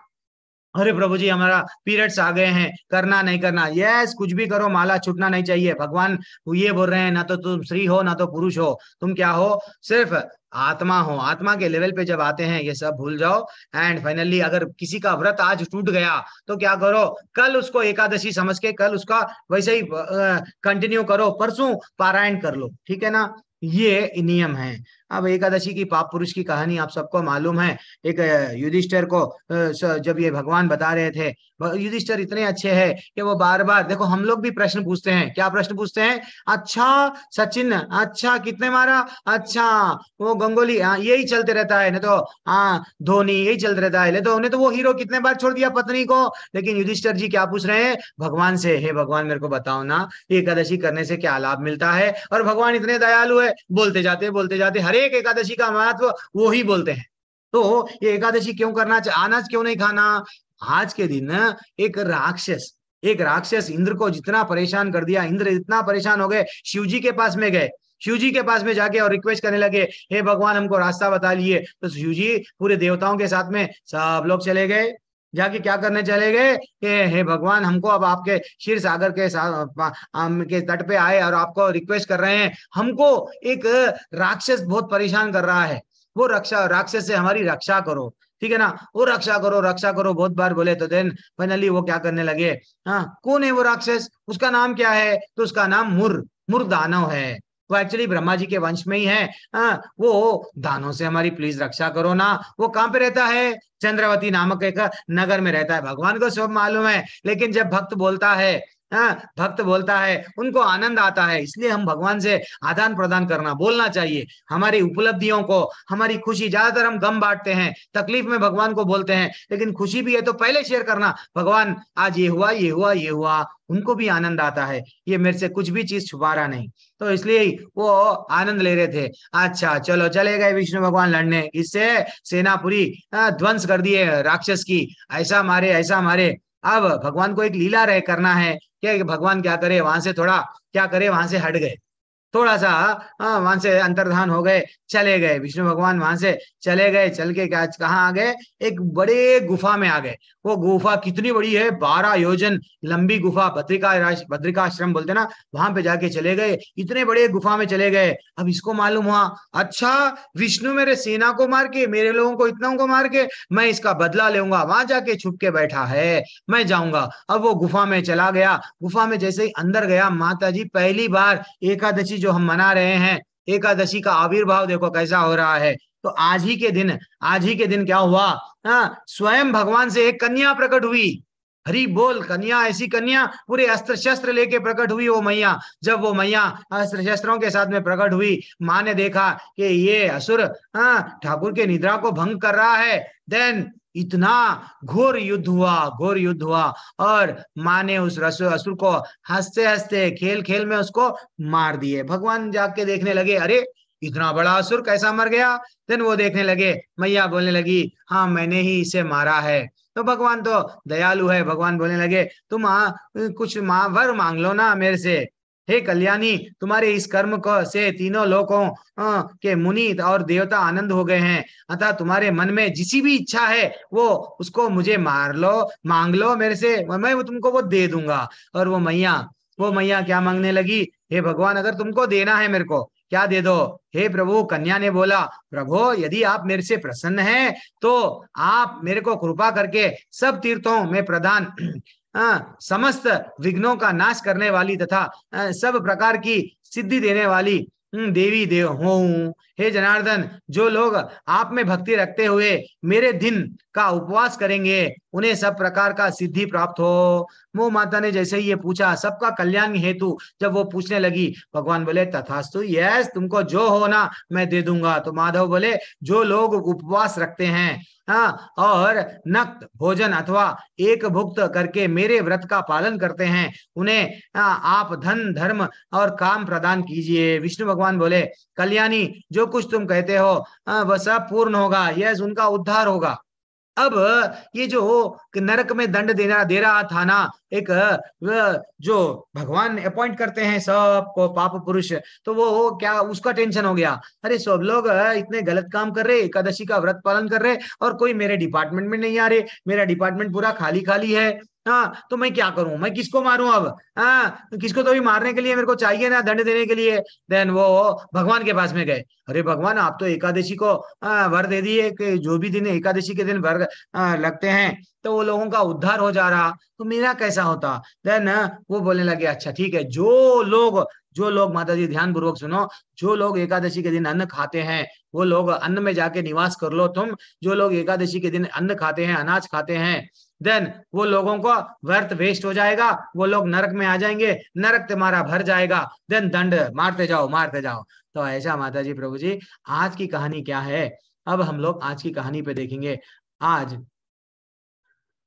अरे प्रभु जी हमारा पीरियड्स आ गए हैं, करना नहीं करना, यस कुछ भी करो माला छूटना नहीं चाहिए। भगवान ये बोल रहे हैं ना तो तुम स्त्री हो ना तो पुरुष हो, तुम क्या हो, सिर्फ आत्मा हो। आत्मा के लेवल पे जब आते हैं ये सब भूल जाओ। एंड फाइनली अगर किसी का व्रत आज टूट गया तो क्या करो, कल उसको एकादशी समझ के कल उसका वैसे ही कंटिन्यू करो, परसों पारायण कर लो, ठीक है ना। ये नियम है। अब एकादशी की पाप पुरुष की कहानी आप सबको मालूम है। एक युधिष्ठिर को जब ये भगवान बता रहे थे, युधिष्ठिर इतने अच्छे हैं कि वो बार बार देखो, हम लोग भी प्रश्न पूछते हैं, क्या प्रश्न पूछते हैं, अच्छा सचिन, अच्छा कितने मारा, अच्छा वो गंगोली, हाँ यही चलते रहता है, नहीं तो हाँ धोनी, यही चलते रहता है, ले तो उन्हें तो वो हीरो कितने बार छोड़ दिया पत्नी को। लेकिन युधिष्ठिर जी क्या पूछ रहे हैं भगवान से, हे भगवान मेरे को बताओ ना एकादशी करने से क्या लाभ मिलता है। और भगवान इतने दयालु है, बोलते जाते हर एक एकादशी का महत्व वो ही बोलते हैं। तो ये एकादशी क्यों करना, अनाज क्यों नहीं खाना। आज के दिन एक राक्षस एक राक्षस इंद्र को जितना परेशान कर दिया, इंद्र इतना परेशान हो गए, शिव जी के पास में गए, शिव जी के पास में जाके और रिक्वेस्ट करने लगे, हे भगवान हमको रास्ता बता लिए। तो शिव जी पूरे देवताओं के साथ में सब लोग चले गए, जाके क्या करने चले गए कि हे भगवान हमको अब आपके क्षीर सागर के के तट पे आए और आपको रिक्वेस्ट कर रहे हैं, हमको एक राक्षस बहुत परेशान कर रहा है, वो राक्षस से हमारी रक्षा करो, ठीक है ना, वो रक्षा करो बहुत बार बोले। तो देन फाइनली वो क्या करने लगे, हाँ कौन है वो राक्षस, उसका नाम क्या है, तो उसका नाम मुर दानव है। वो एक्चुअली ब्रह्मा जी के वंश में ही है। हाँ वो दानों से हमारी प्लीज रक्षा करो ना। वो कहाँ पे रहता है, चंद्रवती नामक एक नगर में रहता है। भगवान को सब मालूम है, लेकिन जब भक्त बोलता है, हाँ भक्त बोलता है, उनको आनंद आता है, इसलिए हम भगवान से आदान प्रदान करना बोलना चाहिए। हमारी उपलब्धियों को, हमारी खुशी, ज्यादातर हम गम बांटते हैं, तकलीफ में भगवान को बोलते हैं, लेकिन खुशी भी है तो पहले शेयर करना, भगवान आज ये हुआ ये हुआ ये हुआ, उनको भी आनंद आता है, ये मेरे से कुछ भी चीज छुपा रहा नहीं। तो इसलिए वो आनंद ले रहे थे। अच्छा चलो चले गए विष्णु भगवान लड़ने, इससे सेना पूरी ध्वंस कर दिए राक्षस की, ऐसा मारे। अब भगवान को एक लीला रहे करना है कि भगवान क्या करे, वहां से थोड़ा क्या करे, वहां से हट गए, थोड़ा सा वहां से अंतर्धान हो गए, चले गए विष्णु भगवान, वहां से चले गए, चल के क्या कहाँ आ गए, एक बड़े गुफा में आ गए। वो गुफा कितनी बड़ी है, 12 योजन लंबी गुफा, बद्रिकाश्रम बोलते ना, वहां पे जाके चले गए, इतने बड़े गुफा में चले गए। अब इसको मालूम हुआ, अच्छा विष्णु मेरे सेना को मार के, मेरे लोगों को इतनों को मार के, मैं इसका बदला लूंगा, वहां जाके छुप के बैठा है, मैं जाऊंगा। अब वो गुफा में चला गया, गुफा में जैसे ही अंदर गया, माता जी पहली बार एकादशी जो हम मना रहे हैं, एकादशी का आविर्भाव देखो कैसा हो रहा है। तो आज ही के दिन क्या हुआ, स्वयं भगवान से एक कन्या प्रकट हुई। हरि बोल, कन्या, ऐसी कन्या पूरे अस्त्र शस्त्र लेके प्रकट हुई वो मैया। जब वो मैया अस्त्र शस्त्रों के साथ में प्रकट हुई, माँ ने देखा कि ये असुर ठाकुर के निद्रा को भंग कर रहा है। देन इतना घोर युद्ध हुआ और माँ ने उस असुर को हंसते हंसते खेल खेल में उसको मार दिए। भगवान जाके देखने लगे, अरे इतना बड़ा असुर कैसा मर गया। देन वो देखने लगे, मैया बोलने लगी, हाँ मैंने ही इसे मारा है। तो भगवान तो दयालु है, भगवान बोलने लगे, तुम कुछ वर मांग लो ना मेरे से, हे कल्याणी, तुम्हारे इस कर्म को से तीनों लोकों के मुनि और देवता आनंद हो गए हैं, अतः तुम्हारे मन में जिसी भी इच्छा है वो उसको मुझे मांग लो मेरे से, मैं तुमको वो दे दूंगा। और वो मैया क्या मांगने लगी, हे भगवान अगर तुमको देना है मेरे को क्या दे दो। हे प्रभु, कन्या ने बोला, प्रभु यदि आप मेरे से प्रसन्न हैं तो आप मेरे को कृपा करके सब तीर्थों में प्रदान समस्त विघ्नों का नाश करने वाली तथा सब प्रकार की सिद्धि देने वाली देवी देव हूँ। हे जनार्दन, जो लोग आप में भक्ति रखते हुए मेरे दिन का उपवास करेंगे उन्हें सब प्रकार का सिद्धि प्राप्त हो। वो माता ने जैसे ही ये पूछा सबका कल्याण हेतु जब वो पूछने लगी, भगवान बोले तथास्तु, यस तुमको जो हो ना मैं दे दूंगा। तो माधव बोले, जो लोग उपवास रखते हैं और नक्त भोजन अथवा एक भुक्त करके मेरे व्रत का पालन करते हैं उन्हें आप धन धर्म और काम प्रदान कीजिए। विष्णु भगवान बोले, कल्याणी जो कुछ तुम कहते हो वह सब पूर्ण होगा, यस उनका उद्धार होगा। अब ये जो नरक में दंड दे रहा था ना, एक जो भगवान अपॉइंट करते हैं सबको पाप पुरुष, तो वो क्या उसका टेंशन हो गया, अरे सब लोग इतने गलत काम कर रहे, एकादशी का व्रत पालन कर रहे, और कोई मेरे डिपार्टमेंट में नहीं आ रहे, मेरा डिपार्टमेंट पूरा खाली खाली है। हाँ, तो मैं क्या करूं, मैं किसको मारूं अब? हाँ, किसको तो भी मारने के लिए मेरे को चाहिए ना, दंड देने के लिए। देन वो भगवान के पास में गए, अरे भगवान आप तो एकादशी को वर दे दिए कि जो भी दिन एकादशी के दिन वर लगते हैं तो वो लोगों का उद्धार हो जा रहा, तो मेरा कैसा होता? देन वो बोलने लगे, अच्छा ठीक है, जो लोग माता जी ध्यान पूर्वक सुनो, जो लोग एकादशी के दिन अन्न खाते हैं वो लोग अन्न में जाके निवास कर लो तुम। जो लोग एकादशी के दिन अन्न खाते हैं, अनाज खाते हैं, देन वो लोगों को व्यर्थ वेस्ट हो जाएगा, वो लोग नरक में आ जाएंगे, नरक तुम्हारा भर जाएगा, देन दंड मारते जाओ मारते जाओ। तो ऐसा माता जी प्रभु जी आज की कहानी क्या है, अब हम लोग आज की कहानी पे देखेंगे। आज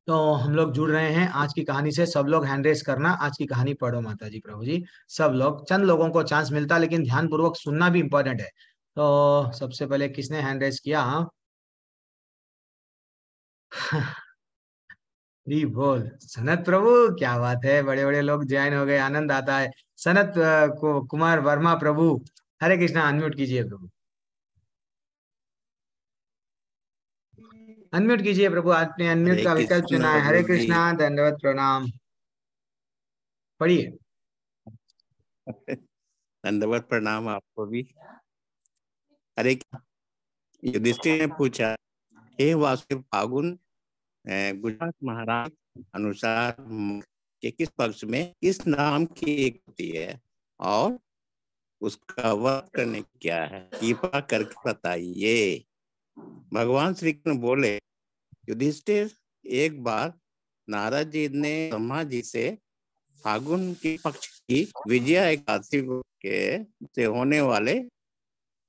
तो हम लोग जुड़ रहे हैं आज की कहानी से, सब लोग हैंड रेस करना, आज की कहानी पढ़ो माता जी प्रभु जी। सब लोग, चंद लोगों को चांस मिलता, लेकिन ध्यान पूर्वक सुनना भी इंपॉर्टेंट है। तो सबसे पहले किसने हैंड रेस किया? जी बोल सनत प्रभु, क्या बात है, बड़े बड़े लोग ज्वाइन हो गए, आनंद आता है। सनत को कुमार वर्मा प्रभु, हरे कृष्णा, अनम्यूट कीजिए प्रभु, अनम्यूट कीजिए प्रभु, आपने अनम्यूट हरे का विकल्प कृष्ण चुना है। प्रभु हरे जी। कृष्णा, दंडवत प्रणाम, पढ़िए। दंडवत प्रणाम आपको भी। हरे, युधिष्ठिर ने पूछा, हे वासुदेव, फागुन गुजरात महाराज अनुसार के किस पक्ष में इस नाम की एक होती है और उसका वध करने क्या है, कृपा करके बताइए। भगवान श्री कृष्ण बोले, युधिष्ठिर, एक बार नारद जी ने ब्रह्मा जी से फागुन के पक्ष की विजया एकादशी के से होने वाले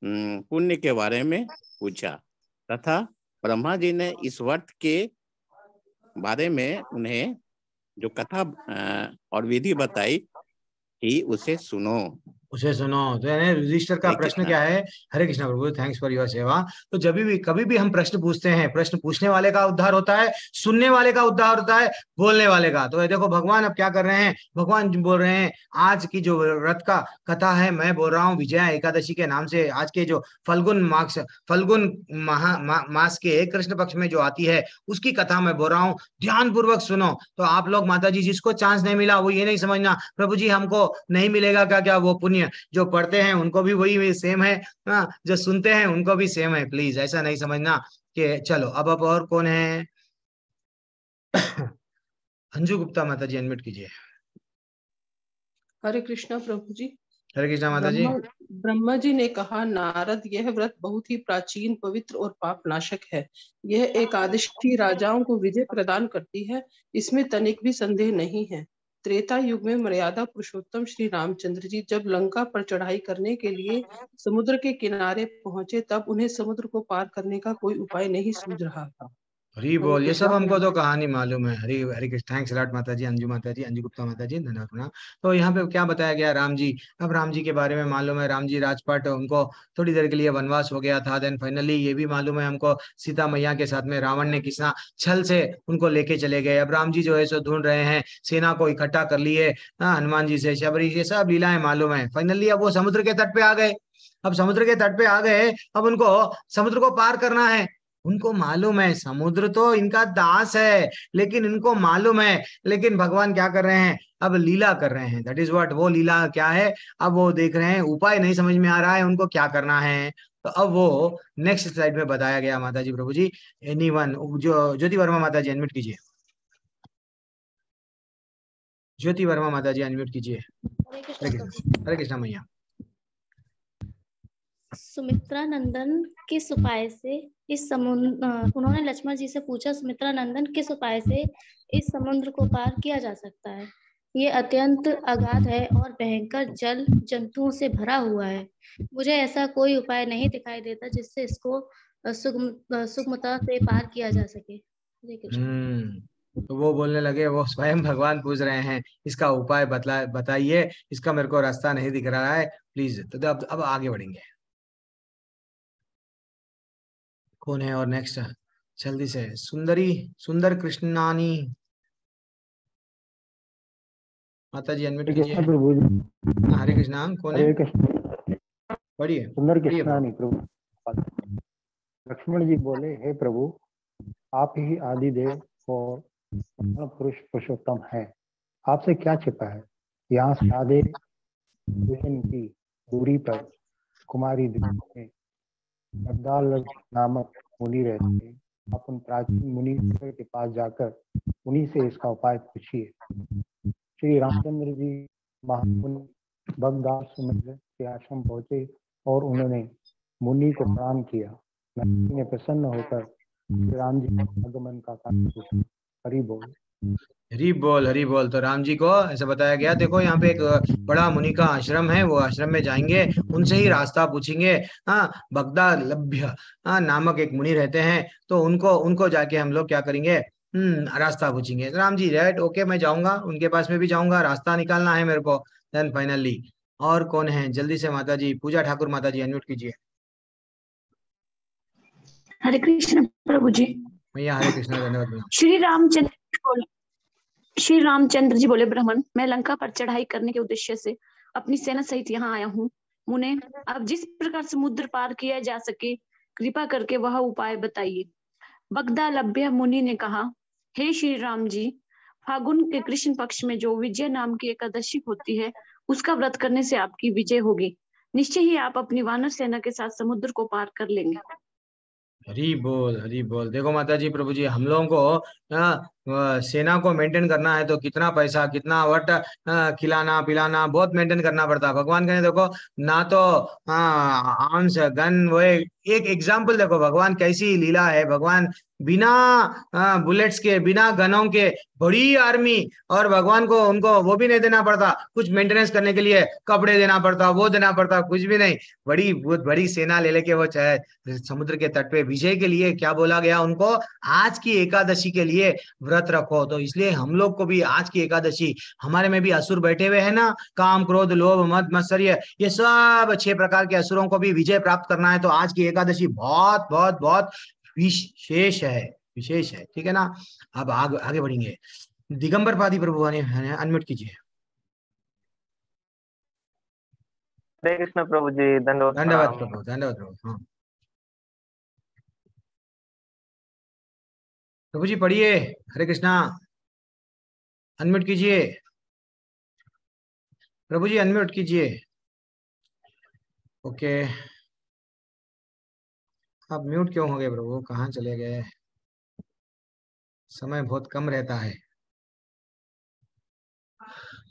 पुण्य के बारे में पूछा, तथा ब्रह्मा जी ने इस व्रत के बारे में उन्हें जो कथा और विधि बताई कि उसे सुनो। उसे सुनो। तो यानी रजिस्टर का हरे प्रश्न कृष्णा। क्या है? हरे कृष्णा प्रभु, थैंक्स फॉर योर सेवा। तो जब भी कभी भी हम प्रश्न पूछते हैं, प्रश्न पूछने वाले का उद्धार होता है, सुनने वाले का उद्धार होता है, बोलने वाले का। तो ये देखो भगवान अब क्या कर रहे हैं, भगवान बोल रहे हैं आज की जो व्रत का कथा है, मैं बोल रहा हूँ विजया एकादशी के नाम से, आज के जो फल्गुन मास के कृष्ण पक्ष में जो आती है उसकी कथा मैं बोल रहा हूँ, ध्यान पूर्वक सुनो। तो आप लोग माता जी जिसको चांस नहीं मिला वो ये नहीं समझना प्रभु जी हमको नहीं मिलेगा क्या, क्या वो पुण्य जो पढ़ते हैं उनको भी वही सेम है, हाँ, जो सुनते हैं उनको भी सेम है, प्लीज ऐसा नहीं समझना कि चलो अब और कौन है? अंजू गुप्ता माता जी, अनम्यूट कीजिए। हरे कृष्णा प्रभु जी। हरे कृष्णा माता जी। ब्रह्मा जी ने कहा, नारद, यह व्रत बहुत ही प्राचीन, पवित्र और पाप नाशक है। यह एकादशी राजाओं को विजय प्रदान करती है, इसमें तनिक भी संदेह नहीं है। त्रेता युग में मर्यादा पुरुषोत्तम श्री रामचंद्र जी जब लंका पर चढ़ाई करने के लिए समुद्र के किनारे पहुंचे, तब उन्हें समुद्र को पार करने का कोई उपाय नहीं सूझ रहा था। हरी बोल, ये सब हमको तो कहानी मालूम है। हरी हरी कृष्ण, थैंक्स लॉट माता जी, अंजू माता जी, अंजू गुप्ता माता जी, धन्यवाद प्रणाम। तो यहाँ पे क्या बताया गया, राम जी, अब राम जी के बारे में मालूम है, राम जी राजपाट, उनको थोड़ी देर के लिए वनवास हो गया था, देन फाइनली ये भी मालूम है हमको सीता मैया के साथ में रावण ने कितना छल से उनको लेके चले गए। अब राम जी जो है सो ढूंढ रहे हैं, सेना को इकट्ठा कर लिए, हनुमान जी से शबरी, ये सब लीलाएं मालूम है। फाइनली अब वो समुद्र के तट पे आ गए, अब समुद्र के तट पे आ गए, अब उनको समुद्र को पार करना है। उनको मालूम है समुद्र तो इनका दास है, लेकिन इनको मालूम है, लेकिन भगवान क्या कर रहे हैं, अब लीला कर रहे हैं, दैट इज व्हाट, वो लीला क्या है, अब वो देख रहे हैं, उपाय नहीं समझ में आ रहा है उनको क्या करना है। तो अब वो नेक्स्ट स्लाइड में बताया गया माता जी प्रभु जी। एनीवन, जो ज्योति वर्मा माता जी अनम्यूट कीजिए, ज्योति वर्मा माता जी अनम्यूट कीजिए। हरे कृष्णा मैया। सुमित्रा नंदन किस उपाय से इस समुद्र उन्होंने लक्ष्मण जी से पूछा, सुमित्रा नंदन किस उपाय से इस समुद्र को पार किया जा सकता है? ये अत्यंत अगाध है और भयंकर जल जंतुओं से भरा हुआ है। मुझे ऐसा कोई उपाय नहीं दिखाई देता जिससे इसको सुगमता से पार किया जा सके। तो वो बोलने लगे, वो स्वयं भगवान पूछ रहे हैं इसका उपाय बताइए, इसका मेरे को रास्ता नहीं दिख रहा है प्लीज। तो अब आगे बढ़ेंगे, कौन है और नेक्स्ट? जल्दी से सुंदरी, सुंदर कृष्णानी माता जी अनम्यूट कीजिए। कृष्ण प्रभु जी। हरे कृष्णा, कौन है? हरे कृष्ण। पढ़िए सुंदर पढ़िए प्रभु। कृष्णानी प्रभु। लक्ष्मण जी बोले, हे प्रभु, आप ही आदिदेव और पुरुष पुरुषोत्तम है, आपसे क्या छिपा है। यहाँ से आधे योजन की दूरी पर कुमारी द्वीप में बद्दालज नामक मुनि रहते हैं। आप उन प्राचीन मुनि के पास जाकर उन्हीं से इसका उपाय पूछिए। श्री रामचंद्र जी महामुनि बगदाद समुद्र के आश्रम पहुंचे और उन्होंने मुनि को प्रणाम किया। मुनि ने प्रसन्न होकर श्री राम जी के आगमन का कारण पूछा। हरि बोल। हरी बोल, हरी बोल। तो राम जी को ऐसा बताया गया, देखो यहाँ पे एक बड़ा मुनि का आश्रम है, वो आश्रम में जाएंगे, उनसे ही रास्ता पूछेंगे। हाँ, बगदा लभ्य नामक एक मुनि रहते हैं, तो उनको उनको जाके हम लोग क्या करेंगे, रास्ता पूछेंगे। राम जी राइट, ओके, मैं जाऊंगा, उनके पास में भी जाऊंगा, रास्ता निकालना है मेरे को। देन फाइनली और कौन है? जल्दी से माता जी, पूजा ठाकुर माता जी अनम्यूट कीजिए। हरे कृष्ण प्रभु जी। भैया हरे कृष्णा, धन्यवाद। श्री रामचंद्र जी बोले, ब्राह्मण, मैं लंका पर चढ़ाई करने के उद्देश्य से अपनी सेना सहित यहाँ आया हूँ। मुने, अब जिस प्रकार समुद्र पार किया जा सके, कृपा करके वह उपाय बताइए। बगदा लभ्य मुनि ने कहा, हे श्री राम जी, फागुन के कृष्ण पक्ष में जो विजय नाम की एकादशी होती है, उसका व्रत करने से आपकी विजय होगी। निश्चय ही आप अपनी वानर सेना के साथ समुद्र को पार कर लेंगे। हरी बोल, हरी बोल। देखो माता जी, प्रभु जी, हम लोगों को सेना को मेंटेन करना है तो कितना पैसा, कितना वट खिलाना पिलाना बहुत मेंटेन करना पड़ता है। भगवान कहने देखो ना, तो आर्म्स गन, वो एक एग्जाम्पल देखो भगवान कैसी लीला है। भगवान बिना बुलेट्स के, बिना गनों के बड़ी आर्मी, और भगवान को उनको वो भी नहीं देना पड़ता, कुछ मेंटेनेंस करने के लिए कपड़े देना पड़ता, वो देना पड़ता, कुछ भी नहीं। बड़ी बहुत बड़ी सेना ले लेके वो चाहे समुद्र के तट पे विजय के लिए क्या बोला गया उनको, आज की एकादशी के लिए व्रत रखो। तो इसलिए हम लोग को भी आज की एकादशी, हमारे में भी असुर बैठे हुए हैं ना, काम क्रोध लोभ मद मत्सर्य, ये सब 6 प्रकार के असुरों को भी विजय प्राप्त करना है। तो आज की एकादशी बहुत बहुत बहुत विशेष है, विशेष है, ठीक है ना। अब आगे बढ़ेंगे। दिगंबर पादी प्रभु अनम्यूट कीजिए। हरे कृष्ण प्रभु जी, धन्यवाद धन्यवाद प्रभु, धन्यवाद प्रभु। हाँ प्रभु जी पढ़िए, हरे कृष्णा, अनम्यूट कीजिए प्रभु जी, अनम्यूट कीजिए। ओके, आप म्यूट क्यों हो गए प्रभु, कहाँ चले गए? समय बहुत कम रहता है।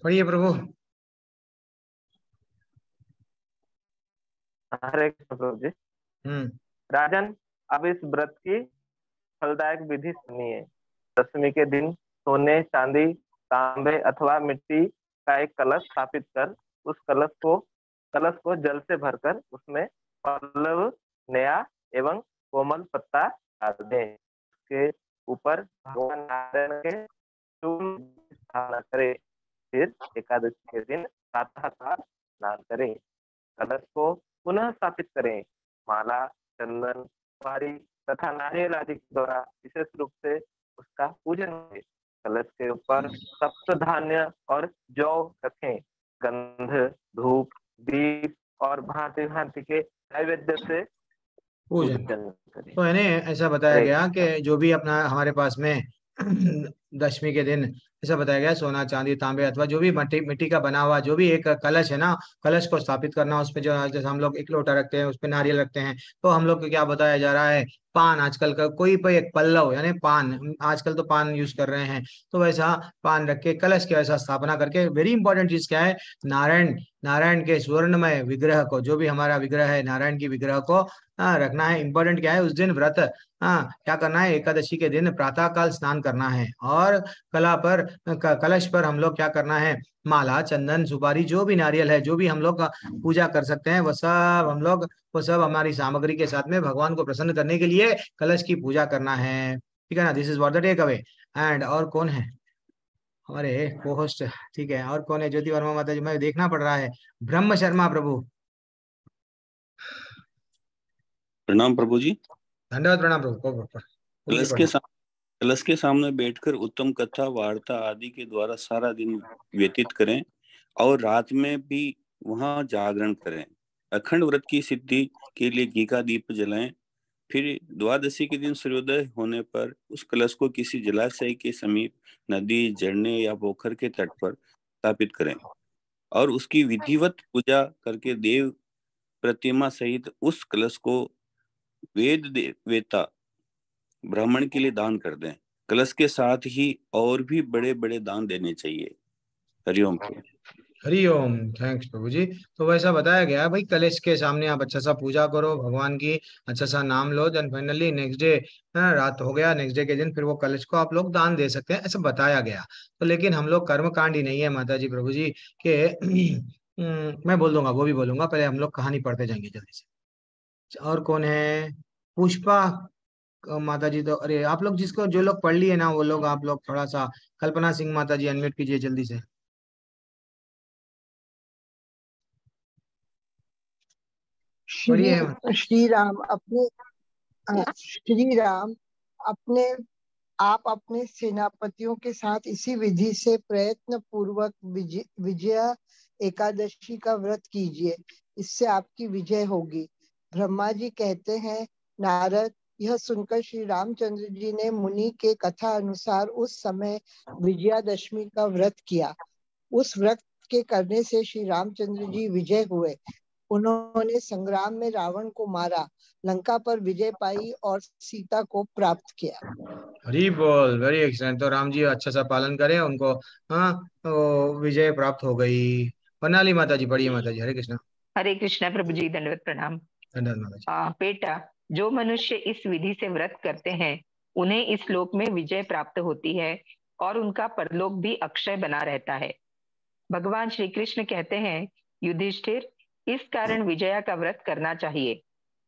पढ़िए प्रभु। हरे कृष्ण प्रभु जी। राजन, अब इस व्रत की फलदायक विधि सुनिए। दशमी के दिन सोने चांदी तांबे अथवा मिट्टी का एक कलश स्थापित कर उस कलश को जल से भरकर उसमें पल्लव, नया एवं कोमल पत्ता डाल दें। उसके ऊपर भगवान नारायण के स्थापना करें। फिर एकादशी के दिन प्रातः काल स्नान करें। कलश को पुनः स्थापित करें। माला, चंदन, सुपारी तथा नारियल आदि के द्वारा विशेष रूप से उसका पूजन करें। कलश के ऊपर सप्त धान्य और जौ रखें। गंध, धूप, दीप और भांति भांति के नैवेद्य से पूजन करें। तो यानी ऐसा बताया गया कि जो भी अपना हमारे पास में दशमी के दिन ऐसा बताया गया, सोना चांदी तांबे अथवा जो भी मिट्टी का बना हुआ जो भी एक कलश है ना, कलश को स्थापित करना। उसपे जो जैसे हम लोग एक लोटा रखते हैं, उसपे नारियल रखते हैं, तो हम लोग को क्या बताया जा रहा है, पान, आजकल का कोई पे एक पल्लव यानी पान, आजकल तो पान यूज कर रहे हैं, तो वैसा पान रख के कलश की वैसा स्थापना करके। वेरी इंपॉर्टेंट चीज क्या है, नारायण के स्वर्णमय विग्रह को, जो भी हमारा विग्रह है नारायण की विग्रह को रखना है। इंपॉर्टेंट क्या है, उस दिन व्रत क्या करना है, एकादशी के दिन प्रातः काल स्नान करना है। और कलश पर हम लोग क्या करना है, माला, चंदन, सुपारी, जो भी नारियल है, जो भी हम लोग पूजा कर सकते हैं, वो सब हमारी सामग्री के साथ में भगवान को प्रसन्न करने के लिए कलश की पूजा करना है, ठीक है ना। This is what the take away. And और कौन है हमारे को होस्ट, ठीक है, और कौन है? ज्योति वर्मा माता जी, मैं देखना पड़ रहा है। ब्रह्म शर्मा प्रभु, प्रणाम प्रभु जी। धन्यवाद, प्रणाम प्रभु। कलश के सामने बैठकर उत्तम कथा वार्ता आदि के द्वारा सारा दिन व्यतीत करें और रात में भी वहां जागरण करें। अखंड व्रत की सिद्धि के लिए घी का दीप जलाएं। फिर द्वादशी के दिन सूर्योदय होने पर उस कलश को किसी जलाशय के समीप, नदी, झरने या पोखर के तट पर स्थापित करें और उसकी विधिवत पूजा करके देव प्रतिमा सहित उस कलश को वेता ब्राह्मण के लिए दान कर दें। कलश के साथ ही और भी बड़े बड़े दान देने चाहिए। हरिओम। हरिओम। थैंक्स प्रभु जी। तो वैसा बताया गया भाई, कलश के सामने आप अच्छा सा पूजा करो भगवान की, अच्छा सा नाम लो, देन फाइनली नेक्स्ट डे रात हो गया, नेक्स्ट डे के दिन फिर वो कलश को आप लोग दान दे सकते हैं, ऐसा बताया गया। तो लेकिन हम लोग कर्मकांडी नहीं है माता जी प्रभु जी के मैं बोल दूंगा, वो भी बोलूंगा, पहले हम लोग कहानी पढ़ते जाएंगे जल्दी से। और कौन है? पुष्पा माता जी। तो अरे आप लोग जिसको जो लोग पढ़ लिए ना वो लोग, आप लोग थोड़ा सा, कल्पना सिंह माता जी अनम्यूट कीजिए जल्दी से। श्री राम अपने आप अपने सेनापतियों के साथ इसी विधि से प्रयत्न पूर्वक विजया एकादशी का व्रत कीजिए, इससे आपकी विजय होगी। ब्रह्मा जी कहते हैं, नारद, यह सुनकर श्री रामचंद्र जी ने मुनि के कथा अनुसार उस समय विजयादशमी का व्रत किया। उस व्रत के करने से श्री रामचंद्र जी विजय हुए। उन्होंने संग्राम में रावण को मारा, लंका पर विजय पाई और सीता को प्राप्त किया। हरी बोल, वेरी एक्सीलेंट। तो राम जी अच्छा सा पालन करें उनको, हाँ, तो विजय प्राप्त हो गई। बनाली माता जी, बढ़िया माता जी। हरे कृष्णा। हरे कृष्णा प्रभु जी, दंडवत प्रणाम। धन्यवाद माता जी। बेटा, जो मनुष्य इस विधि से व्रत करते हैं उन्हें इस लोक में विजय प्राप्त होती है और उनका परलोक भी अक्षय बना रहता है। भगवान श्री कृष्ण कहते हैं, युधिष्ठिर, इस कारण विजया का व्रत करना चाहिए।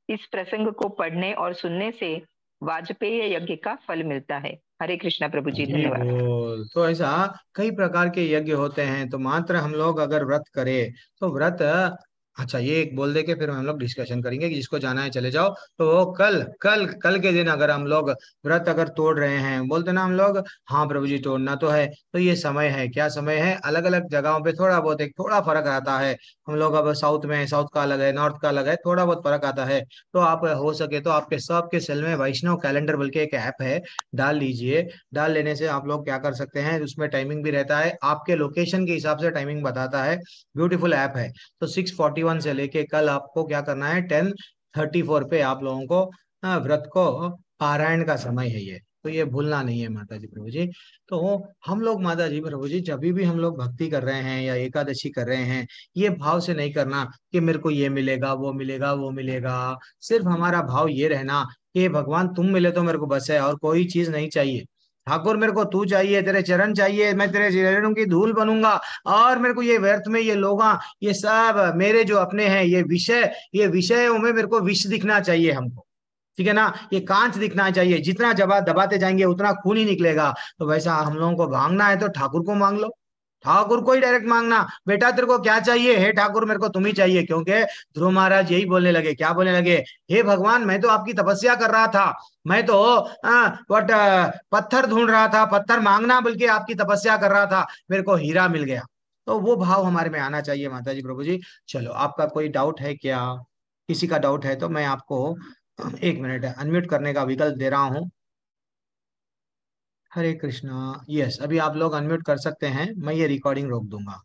इस प्रसंग को पढ़ने और सुनने से वाजपेय यज्ञ का फल मिलता है। हरे कृष्णा प्रभु जी, धन्यवाद। तो ऐसा कई प्रकार के यज्ञ होते हैं, तो मात्र हम लोग अगर व्रत करें तो व्रत, अच्छा ये एक बोल दे के फिर हम लोग डिस्कशन करेंगे कि जिसको जाना है चले जाओ। तो वो कल के दिन अगर हम लोग व्रत अगर तोड़ रहे हैं, बोलते ना हम लोग, हाँ प्रभु जी तोड़ना तो है, तो ये समय है, क्या समय है, अलग अलग जगहों पे थोड़ा बहुत एक थोड़ा फर्क आता है। हम लोग अब साउथ में, साउथ का अलग है, नॉर्थ का अलग है, थोड़ा बहुत फर्क आता है। तो आप हो सके तो आपके सबके सेल में वैष्णव कैलेंडर बोल के एक ऐप है, डाल लीजिए। डाल लेने से आप लोग क्या कर सकते हैं, उसमें टाइमिंग भी रहता है, आपके लोकेशन के हिसाब से टाइमिंग बताता है, ब्यूटीफुल ऐप है। तो 6:41 से लेके कल आपको क्या करना है, 10:34 पे आप लोगों को व्रत को पारायण का समय है ये, तो ये भूलना नहीं है माता जी प्रभु जी। तो हम लोग माता जी प्रभु जी जब भी हम लोग भक्ति कर रहे हैं या एकादशी कर रहे हैं, ये भाव से नहीं करना कि मेरे को ये मिलेगा वो मिलेगा वो मिलेगा। सिर्फ हमारा भाव ये रहना कि भगवान तुम मिले तो मेरे को बस है, और कोई चीज नहीं चाहिए। ठाकुर मेरे को तू चाहिए, तेरे चरण चाहिए, मैं तेरे चरणों की धूल बनूंगा, और मेरे को ये व्यर्थ में ये लोग, ये सब मेरे जो अपने हैं, ये विषयों में मेरे को विष दिखना चाहिए हमको, ठीक है ना, ये कांच दिखना चाहिए। जितना जबा दबाते जाएंगे उतना खून ही निकलेगा। तो वैसा हम लोगों को मांगना है तो ठाकुर को मांग लो, ठाकुर को ही डायरेक्ट मांगना, बेटा तेरे को क्या चाहिए, हे ठाकुर मेरे को तुम ही चाहिए। क्योंकि ध्रुव महाराज यही बोलने लगे, क्या बोलने लगे, हे भगवान मैं तो आपकी तपस्या कर रहा था, मैं तो पत्थर ढूंढ रहा था, पत्थर मांगना बल्कि आपकी तपस्या कर रहा था, मेरे को हीरा मिल गया। तो वो भाव हमारे में आना चाहिए माता जी प्रभु जी। चलो आपका कोई डाउट है क्या? किसी का डाउट है तो मैं आपको 1 मिनट अनम्यूट करने का विकल्प दे रहा हूं। हरे कृष्णा। यस, अभी आप लोग अनम्यूट कर सकते हैं, मैं ये रिकॉर्डिंग रोक दूंगा।